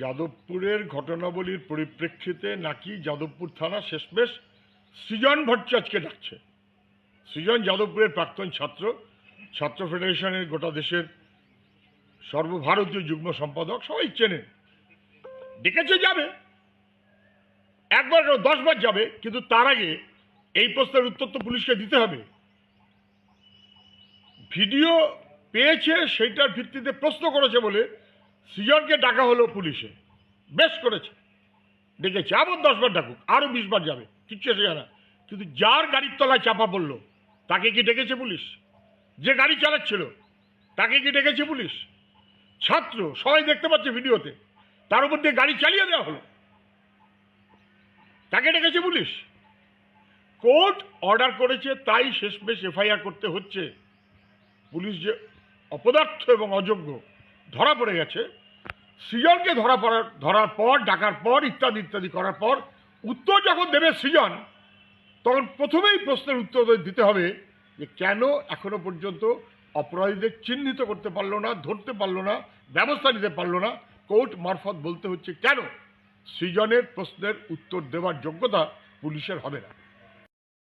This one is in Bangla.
যাদবপুরের ঘটনাবলীর পরিপ্রেক্ষিতে নাকি যাদবপুর থানা শেষমেশ সৃজন ভট্টাচার্যকে ডাকছে। সৃজন যাদবপুরের প্রাক্তন ছাত্র ফেডারেশনের গোটা দেশের সর্বভারতীয় যুগ্ম সম্পাদক, সবাই চেনে। ডেকেছে, যাবে, একবার 10 বার যাবে, কিন্তু তার আগে এই প্রশ্নের উত্তর তো পুলিশকে দিতে হবে। ভিডিও পেয়েছে, সেইটার ভিত্তিতে প্রশ্ন করেছে বলে সৃজনকে ডাকা হলো পুলিশে। বেশ করেছে, ডেকেছে, আবার 10 বার ডাকুক, আরো 20 বার যাবে, কিচ্ছু এসে যায় না। কিন্তু যার গাড়ির তলায় চাপা পড়লো তাকে কি ডেকেছে পুলিশ? যে গাড়ি চালাচ্ছিল তাকে কি ডেকেছে পুলিশ? ছাত্র, সবাই দেখতে পাচ্ছে ভিডিওতে, তার উপর দিয়ে গাড়ি চালিয়ে দেওয়া হলো, তাকে ডেকেছে পুলিশ? কোর্ট অর্ডার করেছে, তাই শেষমেশ এফআইআর করতে হচ্ছে। পুলিশ যে অপদার্থ এবং অযোগ্য ধরা পড়ে গেছে। সৃজনকে ধরার পর, ডাকার পর, ইত্যাদি ইত্যাদি করার পর উত্তর যখন দেবে সৃজন, তখন প্রথমেই প্রশ্নের উত্তর দিতে হবে যে কেন এখনো পর্যন্ত অপরাধীদের চিহ্নিত করতে পারলো না, ধরতে পারলো না, ব্যবস্থা নিতে পারলো না। কোর্ট মারফত বলতে হচ্ছে কেন সৃজনের প্রশ্নের উত্তর দেওয়ার যোগ্যতা পুলিশের হবে না।